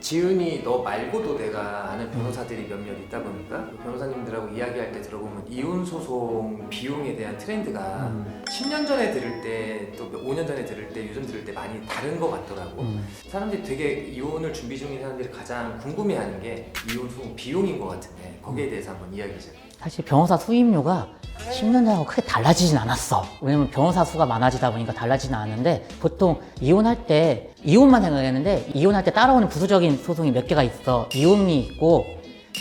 지은이 너 말고도 내가 아는 변호사들이 몇몇 있다 보니까 변호사님들하고 이야기할 때 들어보면 이혼 소송 비용에 대한 트렌드가 10년 전에 들을 때 또 5년 전에 들을 때 요즘 들을 때 많이 다른 것 같더라고. 사람들이 되게 이혼을 준비 중인 사람들이 가장 궁금해하는 게 이혼 소송 비용인 것 같은데 거기에 대해서 한번 이야기 시작해. 사실 변호사 수임료가 10년 전하고 크게 달라지진 않았어. 왜냐면 변호사 수가 많아지다 보니까 달라지진 않았는데, 보통 이혼할 때 이혼만 생각했는데 이혼할 때 따라오는 부수적인 소송이 몇 개가 있어. 이혼이 있고,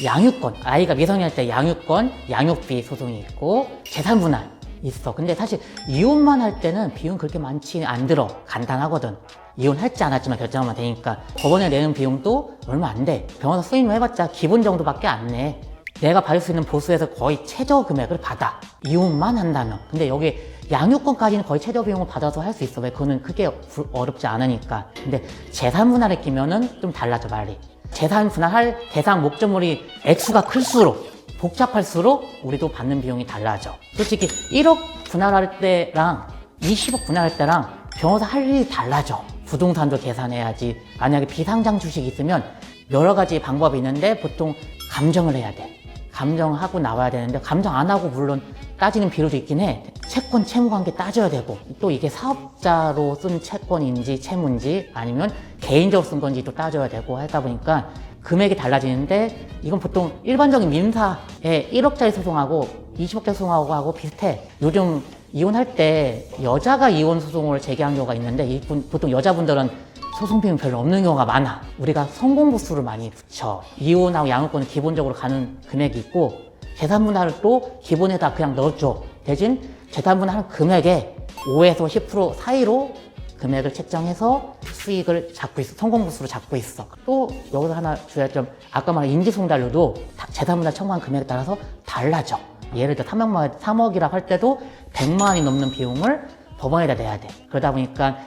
양육권, 아이가 미성년일 때 양육권, 양육비 소송이 있고, 재산분할 있어. 근데 사실 이혼만 할 때는 비용 그렇게 많지 안 들어. 간단하거든. 이혼할지 안 할지만 결정하면 되니까. 법원에 내는 비용도 얼마 안 돼. 변호사 수임료 해봤자 기본 정도밖에 안 내. 내가 받을 수 있는 보수에서 거의 최저 금액을 받아. 이혼만 한다면. 근데 여기 양육권까지는 거의 최저 비용을 받아서 할 수 있어. 왜? 그거는 크게 어렵지 않으니까. 근데 재산 분할에 끼면은 좀 달라져, 말이. 재산 분할할 대상 목적물이 액수가 클수록, 복잡할수록 우리도 받는 비용이 달라져. 솔직히 1억 분할할 때랑 20억 분할할 때랑 변호사 할 일이 달라져. 부동산도 계산해야지. 만약에 비상장 주식이 있으면 여러 가지 방법이 있는데 보통 감정을 해야 돼. 감정하고 나와야 되는데, 감정 안 하고 물론 따지는 비율도 있긴 해. 채권 채무 관계 따져야 되고, 또 이게 사업자로 쓴 채권인지 채무인지 아니면 개인적으로 쓴 건지 또 따져야 되고 하다 보니까 금액이 달라지는데, 이건 보통 일반적인 민사에 1억짜리 소송하고 20억짜리 소송하고 비슷해. 요즘 이혼할 때 여자가 이혼 소송을 제기한 경우가 있는데, 보통 여자분들은 소송 비용 별로 없는 경우가 많아. 우리가 성공보수를 많이 붙여. 이혼하고 양육권은 기본적으로 가는 금액이 있고, 재산분할을 또 기본에다 그냥 넣어줘. 대신 재산분할하는 금액에 5에서 10% 사이로 금액을 책정해서 수익을 잡고 있어. 성공보수로 잡고 있어. 또 여기서 하나 주의할 점, 아까 말한 인지송달료도 재산분할 청구한 금액에 따라서 달라져. 예를 들어 3억이라고 할 때도 100만 원이 넘는 비용을 법원에다 내야 돼. 그러다 보니까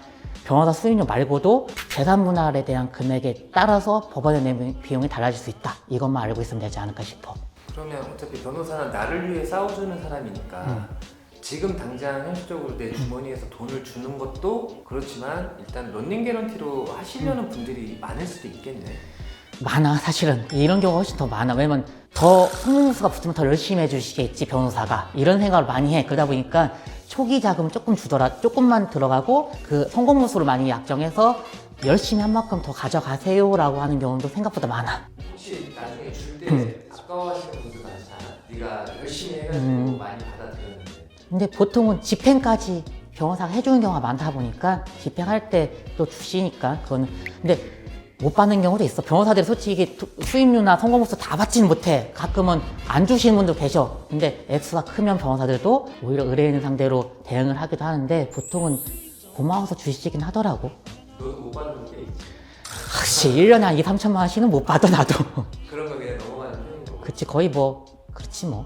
변호사 수임료 말고도 재산 분할에 대한 금액에 따라서 법원에 내는 비용이 달라질 수 있다. 이것만 알고 있으면 되지 않을까 싶어. 그러면 어차피 변호사는 나를 위해 싸워주는 사람이니까 지금 당장 현실적으로 내 주머니에서 돈을 주는 것도 그렇지만 일단 런닝 개런티로 하시려는 분들이 많을 수도 있겠네. 많아. 사실은 이런 경우가 훨씬 더 많아. 왜냐면 더 성공수가 붙으면 더 열심히 해주시겠지, 변호사가. 이런 생각을 많이 해. 그러다 보니까 초기 자금 조금만 들어가고 그 성공보수를 많이 약정해서 열심히 한 만큼 더 가져가세요 라고 하는 경우도 생각보다 많아. 혹시 나중에 줄 때 아까워하시는 분들 많지 않아? 네가 열심히 해가지고 많이 받아들였는데. 근데 보통은 집행까지 변호사가 해주는 경우가 많다 보니까 집행할 때 또 주시니까 그거는. 근데 못 받는 경우도 있어. 변호사들이 솔직히 수임료나 성공보수 다 받지는 못해. 가끔은 안 주시는 분도 계셔. 근데 액수가 크면 변호사들도 오히려 의뢰인 상대로 대응을 하기도 하는데, 보통은 고마워서 주시긴 하더라고. 너도 못 받는 게 있지? 혹시 1년에 한 2, 3천만 원씩은 못 받아, 나도. 그런 거 그냥 넘어가는 편인 거. 그치, 거의 뭐 그렇지 뭐.